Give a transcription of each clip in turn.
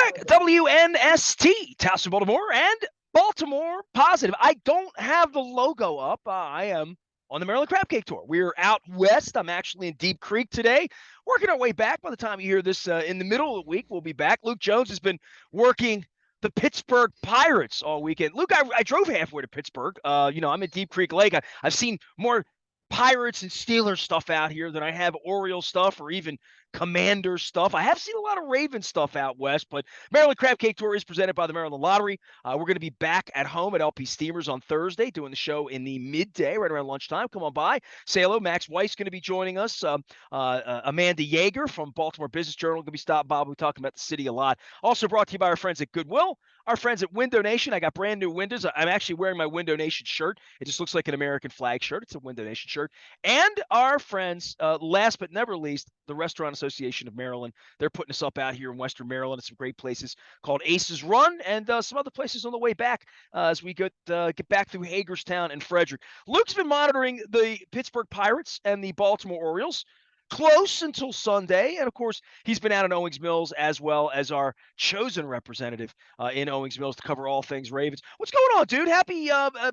back. WNST, Towson, Baltimore, and Baltimore Positive. I don't have the logo up. I am on the Maryland Crab Cake Tour. We're out west. I'm actually in Deep Creek today, working our way back. By the time you hear this in the middle of the week, we'll be back. Luke Jones has been working the Pittsburgh Pirates all weekend. Luke, I drove halfway to Pittsburgh. I'm at Deep Creek Lake. I've seen more Pirates and Steelers stuff out here than I have Orioles stuff or even Commander stuff. I have seen a lot of Raven stuff out west, but Maryland Crab Cake Tour is presented by the Maryland Lottery. We're going to be back at home at LP Steamers on Thursday, doing the show in the midday, right around lunchtime. Come on by. Say hello. Max Weiss going to be joining us. Amanda Yeager from Baltimore Business Journal going to be stopping by. We're talking about the city a lot. Also brought to you by our friends at Goodwill. Our friends at Window Nation. I got brand new windows. I'm actually wearing my Window Nation shirt. It just looks like an American flag shirt. It's a Window Nation shirt. And our friends, last but never least, the Restaurant Association of Maryland. They're putting us up out here in Western Maryland at some great places called Aces Run and some other places on the way back as we get back through Hagerstown and Frederick. Luke's been monitoring the Pittsburgh Pirates and the Baltimore Orioles close until Sunday. And, of course, he's been out in Owings Mills as well as our chosen representative in Owings Mills to cover all things Ravens. What's going on, dude? Happy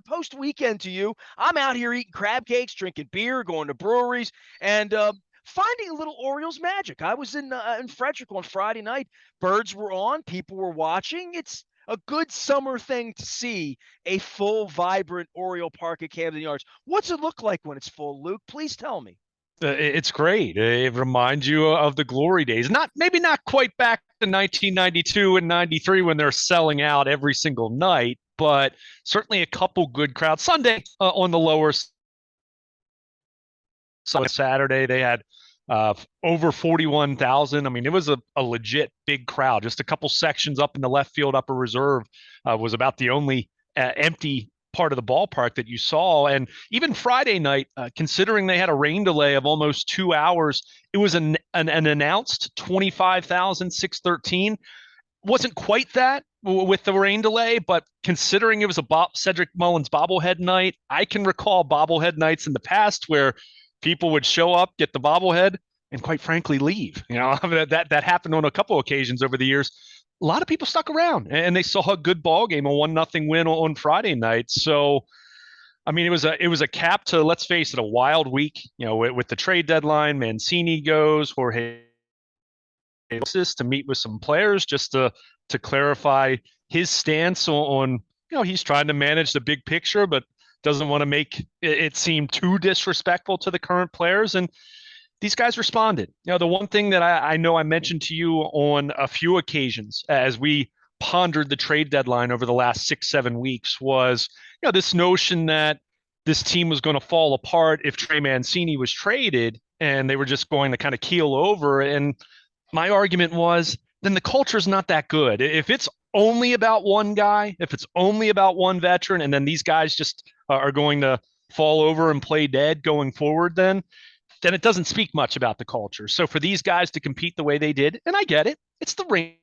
post-weekend to you. I'm out here eating crab cakes, drinking beer, going to breweries, and finding a little Orioles magic. I was in Frederick on Friday night. Birds were on. People were watching. It's a good summer thing to see a full, vibrant Oriole Park at Camden Yards. What's it look like when it's full, Luke? Please tell me. It's great. It reminds you of the glory days. Maybe not quite back to 1992 and 93 when they're selling out every single night, but certainly a couple good crowds. Sunday on the lower side. Saturday they had over 41,000. I mean, it was a legit big crowd. Just a couple sections up in the left field, upper reserve was about the only empty part of the ballpark that you saw. And even Friday night, considering they had a rain delay of almost 2 hours, it was an announced 25,613. Wasn't quite that with the rain delay, but considering it was a Cedric Mullins bobblehead night, I can recall bobblehead nights in the past where people would show up, get the bobblehead, and quite frankly leave. That happened on a couple of occasions over the years. A lot of people stuck around and they saw a good ball game, a 1-0 win on Friday night. So, I mean, it was a cap to, let's face it, a wild week. With the trade deadline, Mancini goes, Jorge to meet with some players just to clarify his stance on he's trying to manage the big picture, but doesn't want to make it seem too disrespectful to the current players. And these guys responded. The one thing that I know I mentioned to you on a few occasions as we pondered the trade deadline over the last 6-7 weeks was, this notion that this team was going to fall apart if Trey Mancini was traded and they were just going to kind of keel over. And my argument was, then the culture is not that good. If it's only about one guy, if it's only about one veteran, and then these guys just are going to fall over and play dead going forward, then it doesn't speak much about the culture. So for these guys to compete the way they did, and I get it, it's the Rangers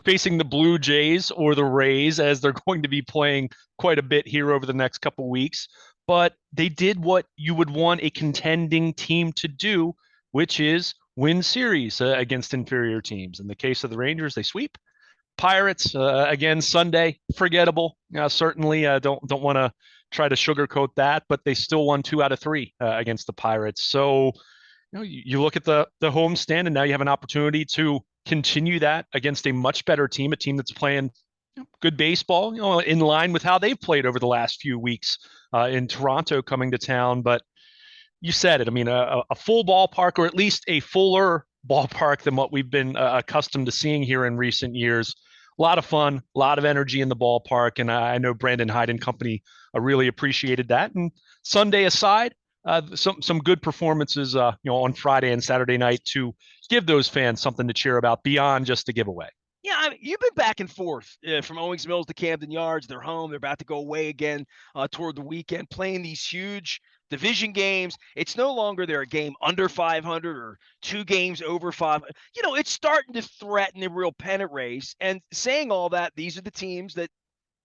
facing the Blue Jays or the Rays, as they're going to be playing quite a bit here over the next couple weeks. But they did what you would want a contending team to do, which is win series against inferior teams. In the case of the Rangers, they sweep. Pirates, again, Sunday, forgettable. Certainly don't want to try to sugarcoat that, but they still won 2 out of 3 against the Pirates. So you look at the homestand, and now you have an opportunity to continue that against a much better team, a team that's playing good baseball, in line with how they've played over the last few weeks in Toronto coming to town. But you said it. I mean, a full ballpark, or at least a fuller ballpark than what we've been accustomed to seeing here in recent years. A lot of fun, a lot of energy in the ballpark, and I know Brandon Hyde and company really appreciated that. And Sunday aside, some good performances, on Friday and Saturday night to give those fans something to cheer about beyond just a giveaway. Yeah, you've been back and forth from Owings Mills to Camden Yards. They're home. They're about to go away again toward the weekend, playing these huge division games. It's no longer they're a game under 500 or 2 games over 500. It's starting to threaten a real pennant race. And saying all that, these are the teams that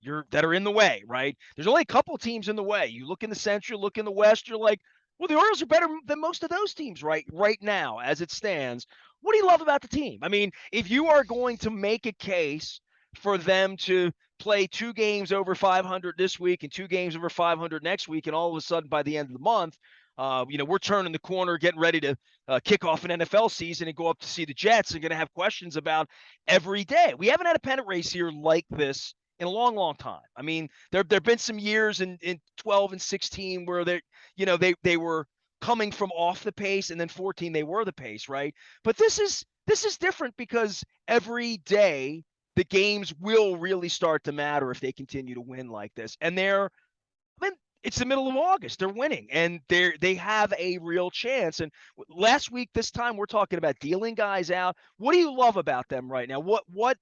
are in the way, right? There's only a couple of teams in the way. You look in the Central, look in the West, you're like, well, the Orioles are better than most of those teams right now as it stands. what do you love about the team? I mean, if you are going to make a case for them to play 2 games over 500 this week and 2 games over 500 next week, and all of a sudden by the end of the month, we're turning the corner, getting ready to kick off an NFL season and go up to see the Jets, and going to have questions about every day. We haven't had a pennant race here like this in a long, long time. I mean, there've been some years in 12 and 16 where they were coming from off the pace, and then 14 they were the pace, right? But this is different because every day the games will really start to matter if they continue to win like this. And it's the middle of August. They're winning, and they have a real chance. And last week, this time, we're talking about dealing guys out. What do you love about them right now? What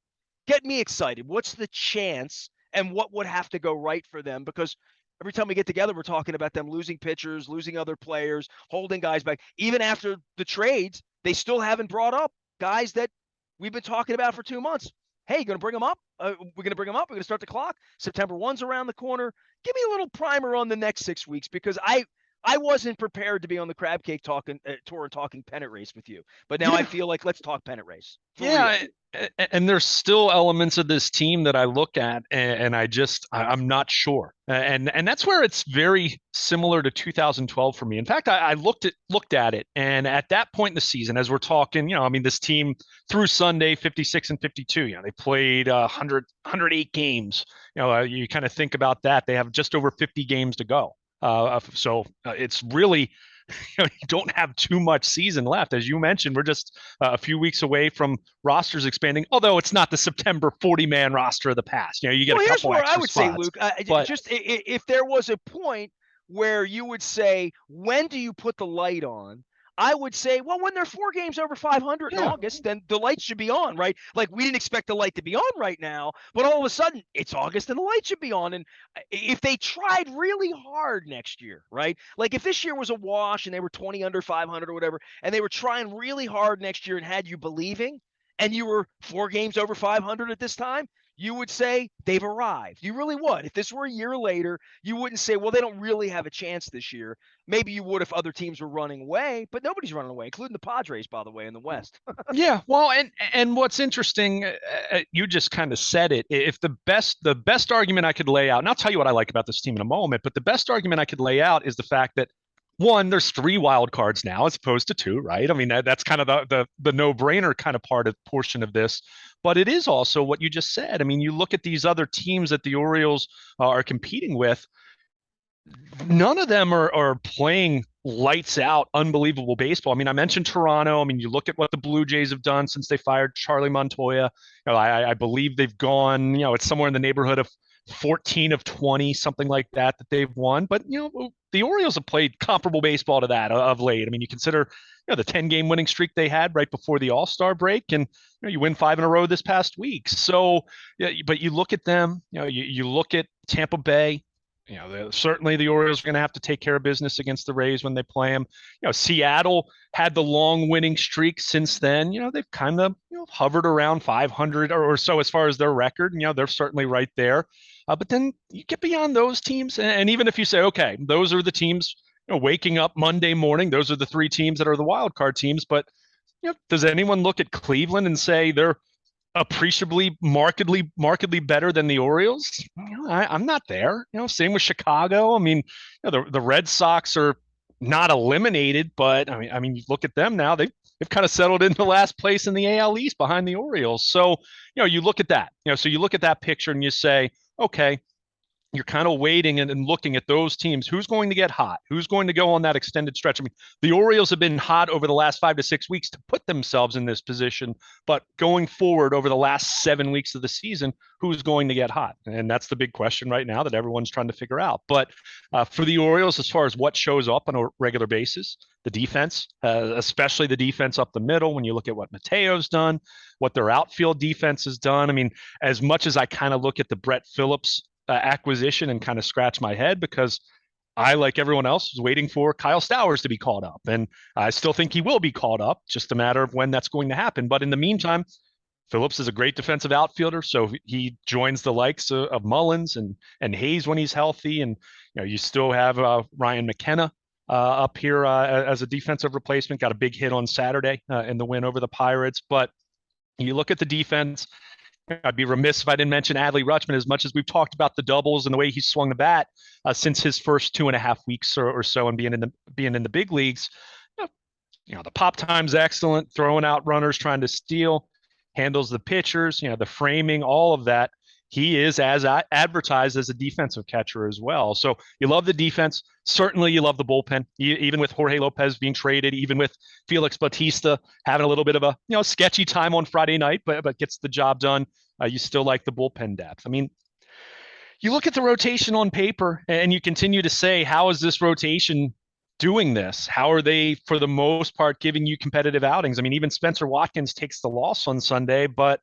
get me excited? What's the chance, and what would have to go right for them? Because every time we get together, we're talking about them losing pitchers, losing other players, holding guys back. Even after the trades, they still haven't brought up guys that we've been talking about for 2 months. Hey, you going to bring them up? We're going to bring them up. We're going to start the clock. September 1's around the corner. Give me a little primer on the next 6 weeks, because I wasn't prepared to be on the Crab Cake tour and talking pennant race with you. But now I feel like let's talk pennant race. Yeah, and there's still elements of this team that I look at, and I'm not sure, and that's where it's very similar to 2012 for me. In fact, I looked at it, and at that point in the season, as we're talking, this team through Sunday, 56 and 52, they played 108 games. You kind of think about that. They have just over 50 games to go. So it's really, you don't have too much season left. As you mentioned, we're just a few weeks away from rosters expanding, although it's not the September 40-man roster of the past. You get a couple extra I would spots. say, Luke, just if there was a point where you would say, when do you put the light on? I would say, well, when they're 4 games over 500 in August, then the light should be on, right? Like, we didn't expect the light to be on right now, but all of a sudden it's August and the light should be on. And if they tried really hard next year, right? Like, if this year was a wash and they were 20 under 500 or whatever, and they were trying really hard next year and had you believing, and you were 4 games over 500 at this time, you would say they've arrived. You really would. If this were a year later, you wouldn't say, well, they don't really have a chance this year. Maybe you would if other teams were running away, but nobody's running away, including the Padres, by the way, in the West. Yeah, well, and what's interesting, you just kind of said it. If the best argument I could lay out, and I'll tell you what I like about this team in a moment, but the best argument I could lay out is the fact that, one, there's 3 wild cards now as opposed to 2, right? I mean, that's kind of the no-brainer kind of portion of this. But it is also what you just said. I mean, you look at these other teams that the Orioles are competing with, none of them are playing lights out, unbelievable baseball. I mean, I mentioned Toronto. I mean, you look at what the Blue Jays have done since they fired Charlie Montoya. I believe they've gone, it's somewhere in the neighborhood of 14 of 20, something like that they've won. But, the Orioles have played comparable baseball to that of late. I mean, you consider, the 10-game winning streak they had right before the All-Star break, and you win 5 in a row this past week. So, but you look at them, you look at Tampa Bay. Certainly the Orioles are going to have to take care of business against the Rays when they play them. Seattle had the long winning streak since then. They've kind of hovered around 500 or so as far as their record. They're certainly right there. But then you get beyond those teams, and even if you say, okay, those are the teams, waking up Monday morning, those are the 3 teams that are the wild card teams. But does anyone look at Cleveland and say they're appreciably, markedly better than the Orioles? I'm not there. Same with Chicago. I mean, the Red Sox are not eliminated, but I mean, you look at them now; they've kind of settled into last place in the AL East behind the Orioles. So, you look at that. So you look at that picture and you say, okay, you're kind of waiting and looking at those teams. Who's going to get hot? Who's going to go on that extended stretch? I mean, the Orioles have been hot over the last 5 to 6 weeks to put themselves in this position, but going forward over the last 7 weeks of the season, who's going to get hot? And that's the big question right now that everyone's trying to figure out. But for the Orioles, as far as what shows up on a regular basis, the defense, especially the defense up the middle, when you look at what Mateo's done, what their outfield defense has done. I mean, as much as I kind of look at the Brett Phillips acquisition and kind of scratch my head, because I, like everyone else, was waiting for Kyle Stowers to be called up. And I still think he will be called up, just a matter of when that's going to happen. But in the meantime, Phillips is a great defensive outfielder, so he joins the likes of Mullins and Hayes when he's healthy. And you still have Ryan McKenna up here as a defensive replacement. Got a big hit on Saturday in the win over the Pirates. But you look at the defense, I'd be remiss if I didn't mention Adley Rutschman. As much as we've talked about the doubles and the way he swung the bat since his first 2.5 weeks or so and being in the big leagues, the pop time's excellent, throwing out runners, trying to steal, handles the pitchers, the framing, all of that. He is as advertised as a defensive catcher as well. So you love the defense. Certainly you love the bullpen, even with Jorge Lopez being traded, even with Felix Bautista having a little bit of a sketchy time on Friday night, but gets the job done. You still like the bullpen depth. I mean, you look at the rotation on paper and you continue to say, how is this rotation doing this? How are they, for the most part, giving you competitive outings? I mean, even Spencer Watkins takes the loss on Sunday, but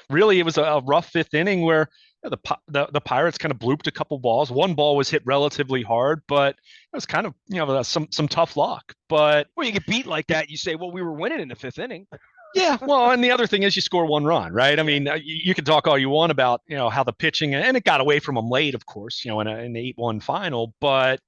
really it was a rough fifth inning where the Pirates kind of blooped a couple balls. One ball was hit relatively hard, but it was kind of some tough luck. But you get beat like that, you say, well, we were winning in the fifth inning. Yeah, well, and the other thing is you score one run, right? I mean, you can talk all you want about how the pitching, and it got away from them late, of course, in an 8-1 final, but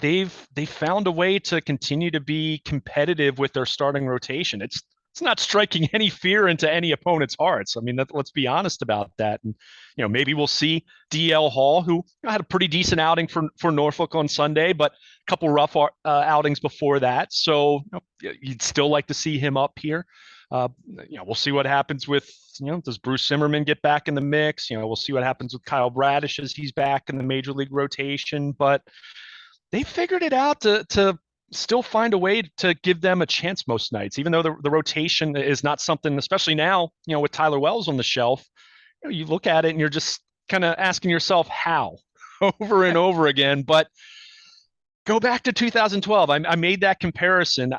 they've found a way to continue to be competitive with their starting rotation. It's not striking any fear into any opponent's hearts. I mean, let's be honest about that. And maybe we'll see DL Hall, who had a pretty decent outing for Norfolk on Sunday, but a couple rough outings before that. So you'd still like to see him up here. We'll see what happens with, does Bruce Zimmerman get back in the mix? We'll see what happens with Kyle Bradish as he's back in the major league rotation. But they figured it out to still find a way to give them a chance most nights, even though the rotation is not something, especially now, with Tyler Wells on the shelf, you look at it and you're just kind of asking yourself how over and over again. But go back to 2012. I made that comparison.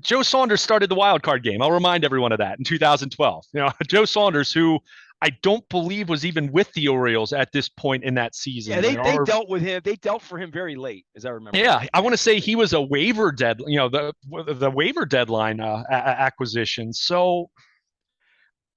Joe Saunders started the wild card game. I'll remind everyone of that in 2012. Joe Saunders, who I don't believe was even with the Orioles at this point in that season. Yeah, they dealt with him. They dealt for him very late, as I remember. Yeah, I want to say he was a waiver the waiver deadline acquisition. So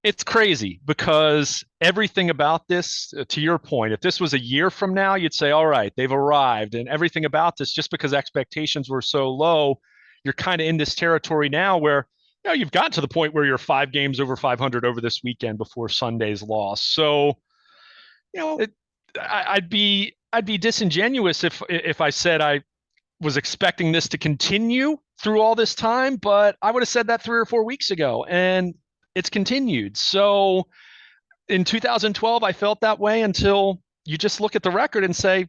it's crazy because everything about this, to your point, if this was a year from now, you'd say, all right, they've arrived, and everything about this, just because expectations were so low, you're kind of in this territory now where you've gotten to the point where you're 5 games over 500 over this weekend before Sunday's loss. So, I'd be disingenuous if I said I was expecting this to continue through all this time, but I would have said that 3 or 4 weeks ago, and it's continued. So in 2012, I felt that way until you just look at the record and say,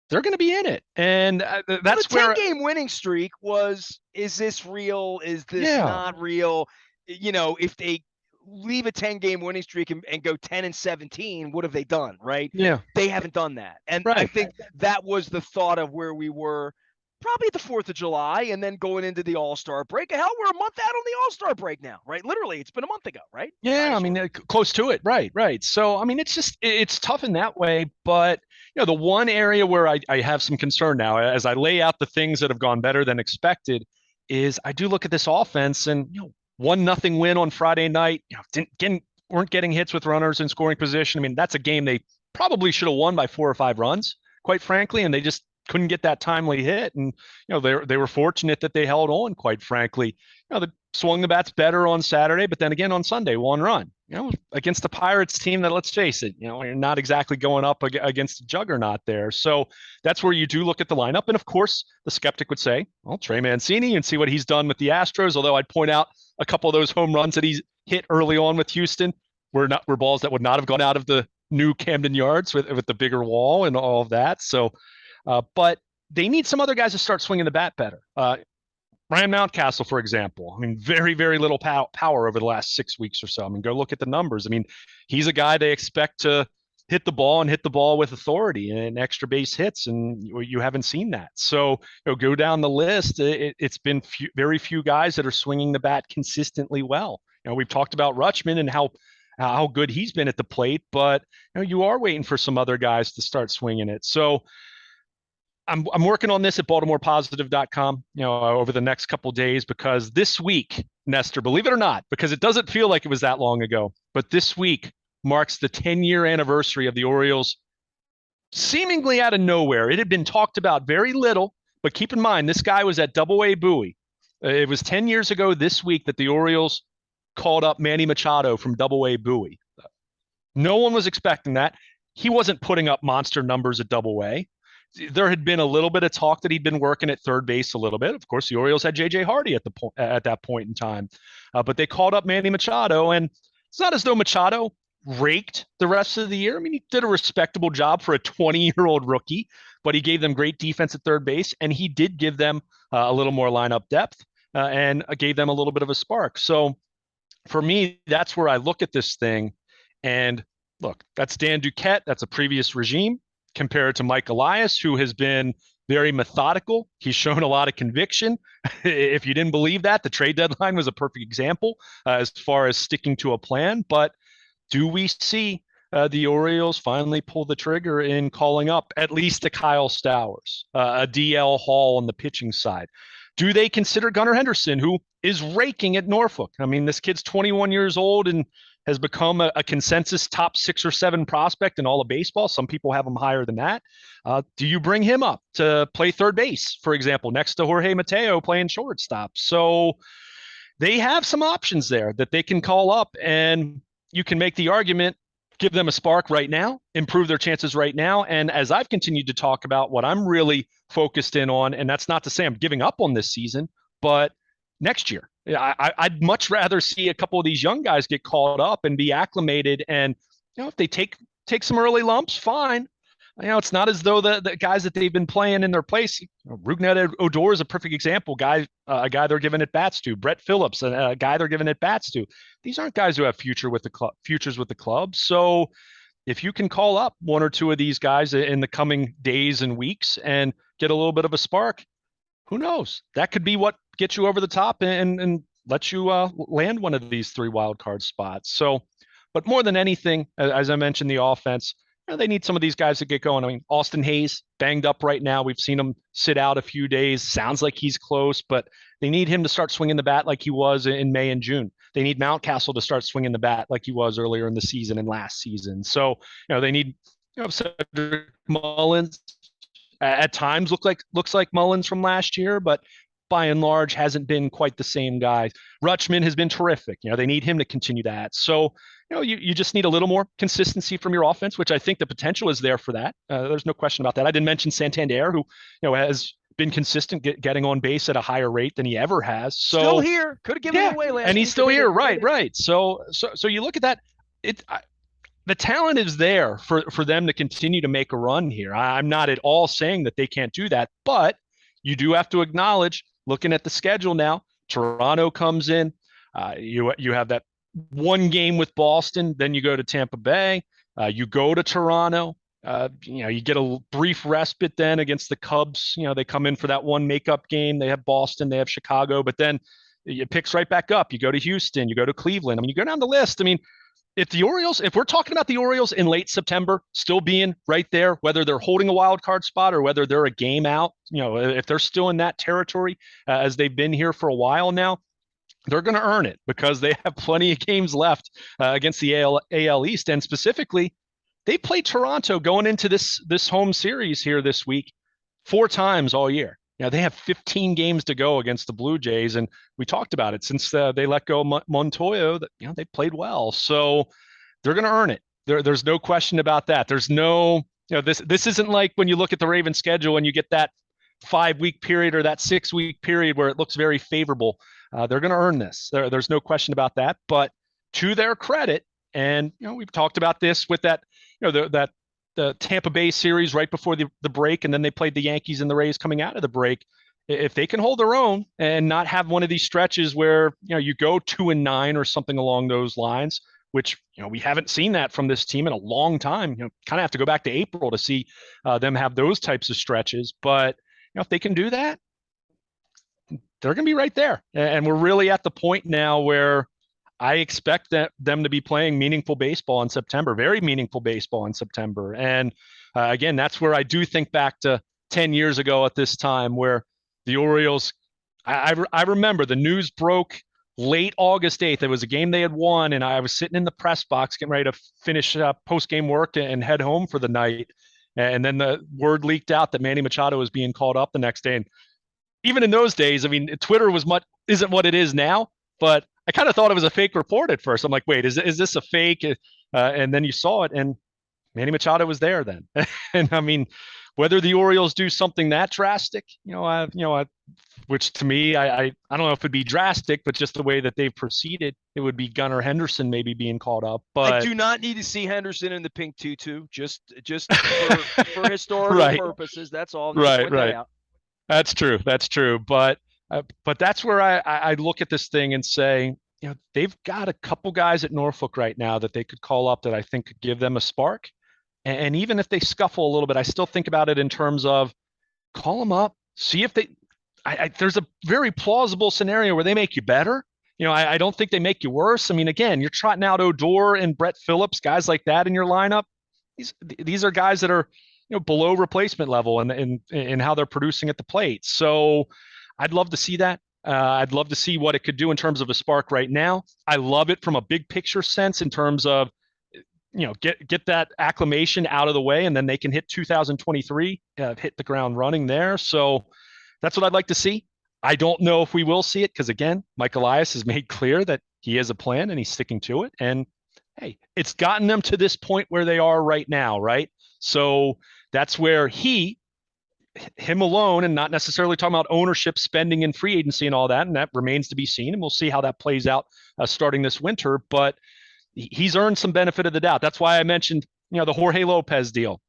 they're going to be in it. And that's the 10-game winning streak was, is this real? Is this not real? If they leave a 10-game winning streak and go 10-17, what have they done? Right. Yeah. They haven't done that. And I think that was the thought of where we were probably at the 4th of July and then going into the All-Star break. Hell, we're a month out on the All-Star break now, right? Literally, it's been a month ago, right? Yeah. I mean, close to it. Right. So, I mean, it's tough in that way, but the one area where I have some concern now, as I lay out the things that have gone better than expected, is I do look at this offense and 1-0 win on Friday night. Weren't getting hits with runners in scoring position. I mean, that's a game they probably should have won by 4 or 5 runs, quite frankly, and they just couldn't get that timely hit. And they were fortunate that they held on, quite frankly. They swung the bats better on Saturday, but then again on Sunday, 1 run. Against the Pirates team that, let's face it, you're not exactly going up against a juggernaut there. So that's where you do look at the lineup. And of course, the skeptic would say, well, Trey Mancini, and see what he's done with the Astros. Although I'd point out a couple of those home runs that he's hit early on with Houston were balls that would not have gone out of the new Camden Yards with the bigger wall and all of that. So, but they need some other guys to start swinging the bat better. Ryan Mountcastle, for example, I mean, very, very little power over the last 6 weeks or so. I mean, go look at the numbers. I mean, he's a guy they expect to hit the ball with authority and extra base hits, and you haven't seen that. So go down the list. It's been very few guys that are swinging the bat consistently well. We've talked about Rutschman and how good he's been at the plate, but you are waiting for some other guys to start swinging it. So I'm working on this at BaltimorePositive.com, over the next couple of days, because this week, Nestor, believe it or not, because it doesn't feel like it was that long ago, but this week marks the 10-year anniversary of the Orioles seemingly out of nowhere. It had been talked about very little, but keep in mind, this guy was at Double-A Bowie. It was 10 years ago this week that the Orioles called up Manny Machado from Double-A Bowie. No one was expecting that. He wasn't putting up monster numbers at Double-A. There had been a little bit of talk that he'd been working at third base a little bit. Of course, the Orioles had J.J. Hardy at that point in time, but they called up Manny Machado, and it's not as though Machado raked the rest of the year. I mean, he did a respectable job for a 20-year-old rookie, but he gave them great defense at third base, and he did give them a little more lineup depth and gave them a little bit of a spark. So for me, that's where I look at this thing. And look, that's Dan Duquette. That's a previous regime compared to Mike Elias, who has been very methodical. He's shown a lot of conviction. If you didn't believe that, the trade deadline was a perfect example as far as sticking to a plan. But do we see the Orioles finally pull the trigger in calling up at least a Kyle Stowers, a DL Hall on the pitching side? Do they consider Gunnar Henderson, who is raking at Norfolk? I mean, this kid's 21 years old and has become a consensus top 6 or 7 prospect in all of baseball. Some people have him higher than that. Do you bring him up to play third base, for example, next to Jorge Mateo playing shortstop? So they have some options there that they can call up, and you can make the argument, give them a spark right now, improve their chances right now. And as I've continued to talk about, what I'm really focused in on, and that's not to say I'm giving up on this season, but next year, I'd much rather see a couple of these young guys get called up and be acclimated. And if they take some early lumps, fine. It's not as though the guys that they've been playing in their place. Rougned Odor is a perfect example. A guy they're giving at bats to. Brett Phillips, a guy they're giving at bats to. These aren't guys who have futures with the club. So if you can call up one or two of these guys in the coming days and weeks and get a little bit of a spark, who knows? That could be what gets you over the top and lets you land one of these 3 wild card spots. So, but more than anything, as I mentioned, the offense, they need some of these guys to get going. I mean, Austin Hayes banged up right now. We've seen him sit out a few days. Sounds like he's close, but they need him to start swinging the bat like he was in May and June. They need Mountcastle to start swinging the bat like he was earlier in the season and last season. So, they need Cedric Mullins. At times looks like Mullins from last year, but by and large hasn't been quite the same guy. Rutschman has been terrific. They need him to continue that. So, you just need a little more consistency from your offense, which I think the potential is there for that. There's no question about that. I didn't mention Santander, who, has been consistent getting on base at a higher rate than he ever has. So still here. Could have given it away last and he's week, still here. Right. So you look at that. The talent is there for them to continue to make a run here. I'm not at all saying that they can't do that, but you do have to acknowledge, looking at the schedule now, Toronto comes in. You have that one game with Boston, then you go to Tampa Bay, you go to Toronto. You get a brief respite then against the Cubs. They come in for that one makeup game. They have Boston, they have Chicago, but then it picks right back up. You go to Houston, you go to Cleveland. I mean, you go down the list. I mean, if we're talking about the Orioles in late September, still being right there, whether they're holding a wild card spot or whether they're a game out, if they're still in that territory as they've been here for a while now, they're going to earn it because they have plenty of games left against the AL East. And specifically, they played Toronto going into this home series here this week 4 times all year. They have 15 games to go against the Blue Jays, and we talked about it since they let go of Montoyo. That they played well, so they're going to earn it. There's no question about that. There's no, this isn't like when you look at the Ravens schedule and you get that 5-week period or that 6-week period where it looks very favorable. They're going to earn this. There's no question about that. But to their credit, and we've talked about this with that, the Tampa Bay series right before the break, and then they played the Yankees and the Rays coming out of the break. If they can hold their own and not have one of these stretches where you go 2-9 or something along those lines, which we haven't seen that from this team in a long time. Kind of have to go back to April to see them have those types of stretches. But if they can do that, they're going to be right there. And we're really at the point now where I expect them to be playing meaningful baseball in September, very meaningful baseball in September. And again, that's where I do think back to 10 years ago at this time where the Orioles, I remember the news broke late August 8th. It was a game they had won, and I was sitting in the press box getting ready to finish post-game work and head home for the night. And then the word leaked out that Manny Machado was being called up the next day. And even in those days, I mean, Twitter isn't what it is now, but I kind of thought it was a fake report at first. I'm like, wait, is this a fake? And then you saw it, and Manny Machado was there then. And I mean, whether the Orioles do something that drastic, which to me, I don't know if it'd be drastic, but just the way that they've proceeded, it would be Gunnar Henderson maybe being called up. But I do not need to see Henderson in the pink tutu, just for historical purposes. That's all. Right. That's true. But that's where I look at this thing and say, they've got a couple guys at Norfolk right now that they could call up that I think could give them a spark. And even if they scuffle a little bit, I still think about it in terms of call them up, see if there's a very plausible scenario where they make you better. I don't think they make you worse. I mean, again, you're trotting out Odor and Brett Phillips, guys like that in your lineup. These are guys that are, below replacement level and how they're producing at the plate. So I'd love to see that. I'd love to see what it could do in terms of a spark right now. I love it from a big picture sense in terms of, get that acclimation out of the way, and then they can hit 2023, hit the ground running there. So that's what I'd like to see. I don't know if we will see it because, again, Mike Elias has made clear that he has a plan and he's sticking to it. And hey, it's gotten them to this point where they are right now, right? So that's where him alone, and not necessarily talking about ownership, spending, and free agency and all that, and that remains to be seen, and we'll see how that plays out starting this winter. But he's earned some benefit of the doubt. That's why I mentioned, the Jorge Lopez deal.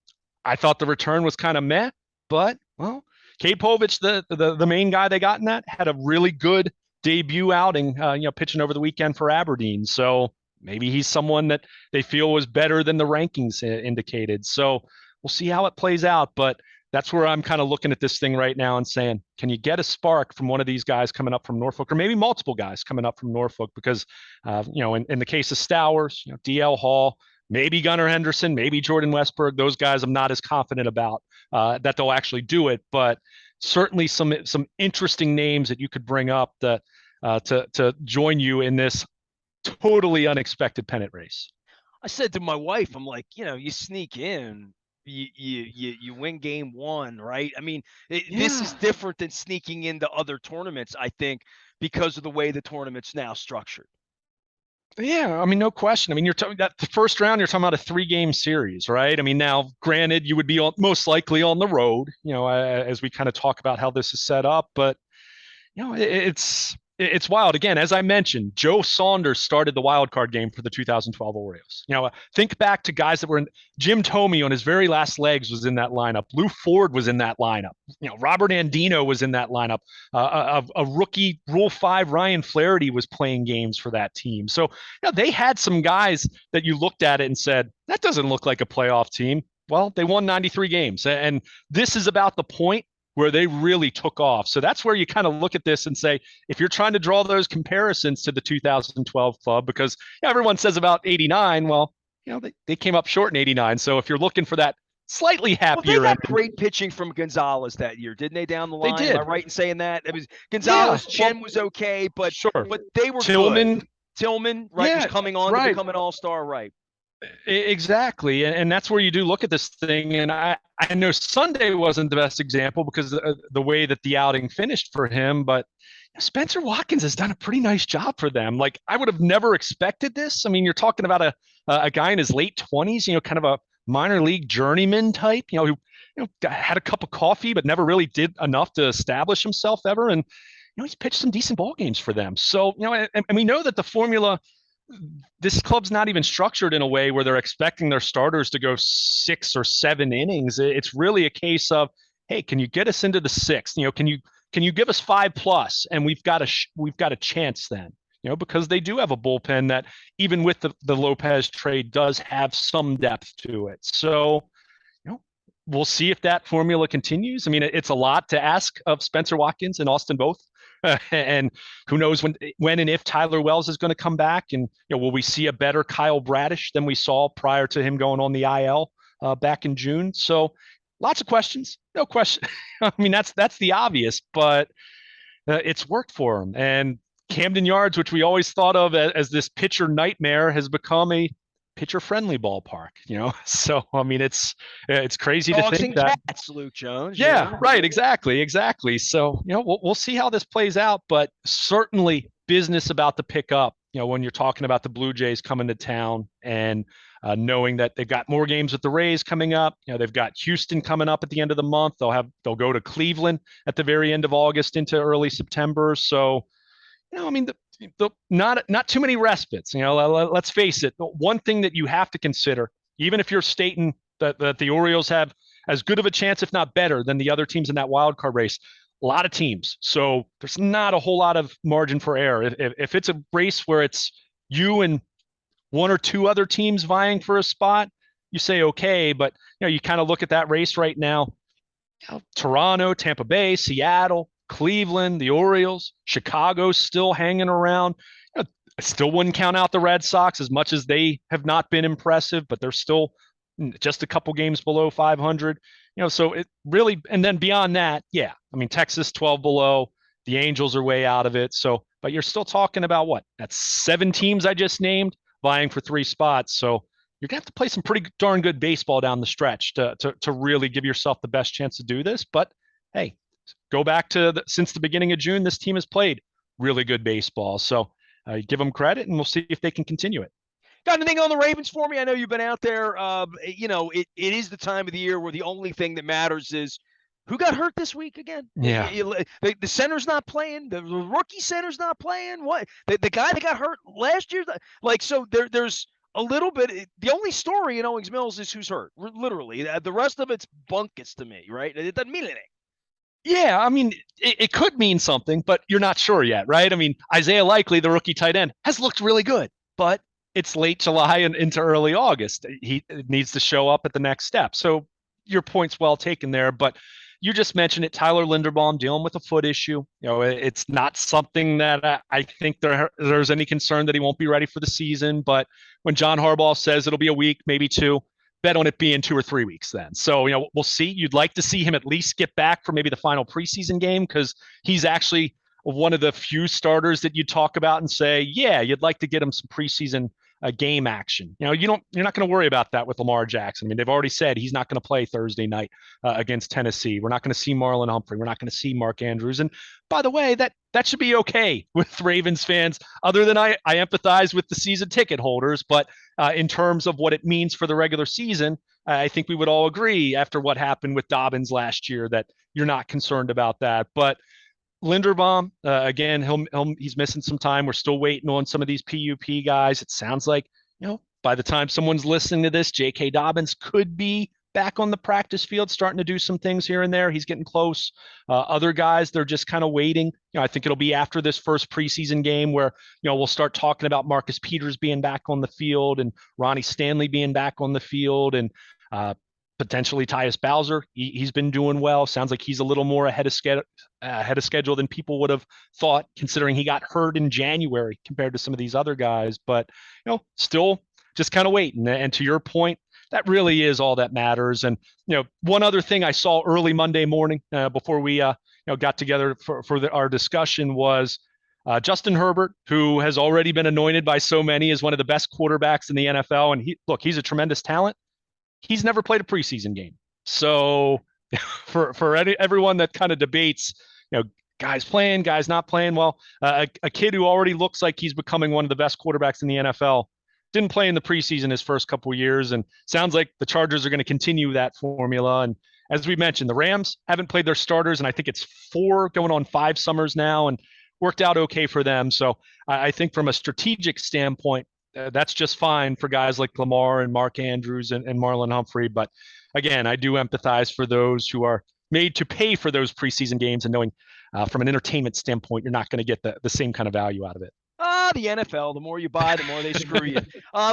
I thought the return was kind of meh, but well, Cade Povich, the main guy they got in that, had a really good debut outing, pitching over the weekend for Aberdeen. So maybe he's someone that they feel was better than the rankings indicated. So we'll see how it plays out. But that's where I'm kind of looking at this thing right now and saying, can you get a spark from one of these guys coming up from Norfolk, or maybe multiple guys coming up from Norfolk? Because, in the case of Stowers, DL Hall, maybe Gunnar Henderson, maybe Jordan Westberg, those guys I'm not as confident about that they'll actually do it. But certainly some interesting names that you could bring up to join you in this totally unexpected pennant race. I said to my wife, I'm like, you sneak in, you win game one, right? I mean, this is different than sneaking into other tournaments, I think, because of the way the tournament's now structured. Yeah, I mean, no question. I mean, you're talking that the first round, you're talking about a 3-game series, right? I mean, now, granted, you would be most likely on the road, as we kind of talk about how this is set up, but it's wild. Again, as I mentioned, Joe Saunders started the wild card game for the 2012 Orioles. Think back to guys that were in. Jim Thome on his very last legs was in that lineup. Lou Ford was in that lineup. Robert Andino was in that lineup. A rookie Rule 5 Ryan Flaherty was playing games for that team. So they had some guys that you looked at it and said, that doesn't look like a playoff team. Well, they won 93 games. And this is about the point where they really took off. So that's where you kind of look at this and say, if you're trying to draw those comparisons to the 2012 club, because everyone says about 89, well, they came up short in 89. So if you're looking for that slightly happier, they got great pitching from Gonzalez that year, didn't they? Down the line, they did. Am I right in saying that? It was Gonzalez. Chen was okay, but but they were Tillman, good. Tillman, right, was coming on to become an all-star, right? Exactly. And that's where you do look at this thing. And I know Sunday wasn't the best example because the way that the outing finished for him, but Spencer Watkins has done a pretty nice job for them. Like, I would have never expected this. I mean, you're talking about a guy in his late 20s, kind of a minor league journeyman type, who had a cup of coffee, but never really did enough to establish himself ever. And, he's pitched some decent ball games for them. So, and we know that the formula, this club's not even structured in a way where they're expecting their starters to go 6 or 7 innings. It's really a case of, hey, can you get us into the 6th? Can you give us 5+? And we've got a chance then, because they do have a bullpen that, even with the Lopez trade, does have some depth to it. So, we'll see if that formula continues. I mean, it's a lot to ask of Spencer Watkins and Austin both. And who knows when and if Tyler Wells is going to come back, and will we see a better Kyle Bradish than we saw prior to him going on the IL back in June? So lots of questions, no question. I mean, that's the obvious, but it's worked for him. And Camden Yards, which we always thought of as this pitcher nightmare, has become a pitcher-friendly ballpark, So, I mean, it's crazy to Dogs think and that. cats, Luke Jones. Yeah, right. Exactly. So, we'll see how this plays out, but certainly business about to pick up, when you're talking about the Blue Jays coming to town and knowing that they've got more games with the Rays coming up. They've got Houston coming up at the end of the month. They'll go to Cleveland at the very end of August into early September. So, I mean, not too many respites. Let's face it. One thing that you have to consider, even if you're stating that the Orioles have as good of a chance, if not better, than the other teams in that wild card race, a lot of teams. So there's not a whole lot of margin for error. If it's a race where it's you and one or two other teams vying for a spot, you say okay. But you kind of look at that race right now. Toronto, Tampa Bay, Seattle, Cleveland, the Orioles, Chicago's still hanging around. I still wouldn't count out the Red Sox as much as they have not been impressive, but they're still just a couple games below 500. So it really, and then beyond that, yeah, I mean, Texas 12 below, the Angels are way out of it. So, but you're still talking about what? That's 7 teams I just named vying for 3 spots. So you're gonna have to play some pretty darn good baseball down the stretch to really give yourself the best chance to do this. But hey, go back to since the beginning of June, this team has played really good baseball. So give them credit, and we'll see if they can continue it. Got anything on the Ravens for me? I know you've been out there. It is the time of the year where the only thing that matters is who got hurt this week again. Yeah. The center's not playing. The rookie center's not playing. What the guy that got hurt last year? So there's a little bit. The only story in Owings Mills is who's hurt. Literally, the rest of it's bunkus to me. Right? It doesn't mean anything. Yeah, I mean, it could mean something, but you're not sure yet, right? I mean, Isaiah Likely, the rookie tight end, has looked really good, but it's late July and into early August. He needs to show up at the next step. So your point's well taken there, but you just mentioned it. Tyler Linderbaum dealing with a foot issue. It's not something that I think there's any concern that he won't be ready for the season. But when John Harbaugh says it'll be a week, maybe 2, bet on it being 2 or 3 weeks then. So, we'll see. You'd like to see him at least get back for maybe the final preseason game because he's actually one of the few starters that you talk about and say, yeah, you'd like to get him some preseason game action. You're not going to worry about that with Lamar Jackson. I mean, they've already said he's not going to play Thursday night against Tennessee. We're not going to see Marlon Humphrey. We're not going to see Mark Andrews. And by the way, that should be okay with Ravens fans, other than I empathize with the season ticket holders. But in terms of what it means for the regular season, I think we would all agree after what happened with Dobbins last year that you're not concerned about that. But Linderbaum, again, he's missing some time. We're still waiting on some of these PUP guys. It sounds like, by the time someone's listening to this, J.K. Dobbins could be back on the practice field, starting to do some things here and there. He's getting close. Other guys, they're just kind of waiting. I think it'll be after this first preseason game where, we'll start talking about Marcus Peters being back on the field and Ronnie Stanley being back on the field and potentially Tyus Bowser. He's been doing well. Sounds like he's a little more ahead of schedule than people would have thought, considering he got hurt in January compared to some of these other guys. But, still just kind of waiting. And to your point, that really is all that matters. And, one other thing I saw early Monday morning before we, got together for our discussion was Justin Herbert, who has already been anointed by so many as one of the best quarterbacks in the NFL. And he's a tremendous talent. He's never played a preseason game. So for everyone that kind of debates, guys playing, guys not playing, well, a kid who already looks like he's becoming one of the best quarterbacks in the NFL didn't play in the preseason his first couple of years, and sounds like the Chargers are going to continue that formula. And as we mentioned, the Rams haven't played their starters, and I think it's 4 going on 5 summers now, and worked out okay for them. So I think from a strategic standpoint, that's just fine for guys like Lamar and Mark Andrews and Marlon Humphrey. But again, I do empathize for those who are made to pay for those preseason games and knowing from an entertainment standpoint, you're not going to get the same kind of value out of it. The NFL, the more you buy, the more they screw you.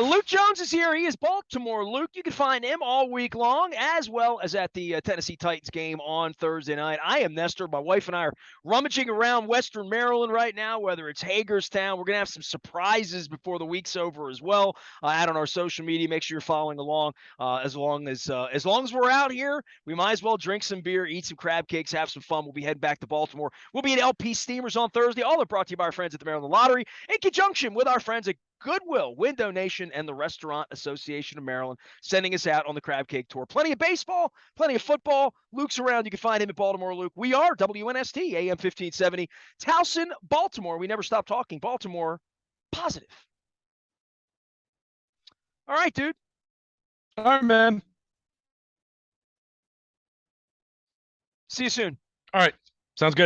Luke Jones is here. He is Baltimore Luke. You can find him all week long, as well as at the Tennessee Titans game on Thursday night. I am Nestor. My wife and I are rummaging around Western Maryland right now, whether it's Hagerstown. We're going to have some surprises before the week's over as well. Out on our social media, make sure you're following along. As long as we're out here, we might as well drink some beer, eat some crab cakes, have some fun. We'll be heading back to Baltimore. We'll be at LP Steamers on Thursday. All are brought to you by our friends at the Maryland Lottery. And conjunction with our friends at Goodwill, Window Nation, and the Restaurant Association of Maryland, sending us out on the Crab Cake Tour. Plenty of baseball, plenty of football. Luke's around. You can find him at Baltimore Luke. We are WNST, AM 1570, Towson, Baltimore. We never stop talking. Baltimore, positive. All right, dude. All right, man. See you soon. All right. Sounds good.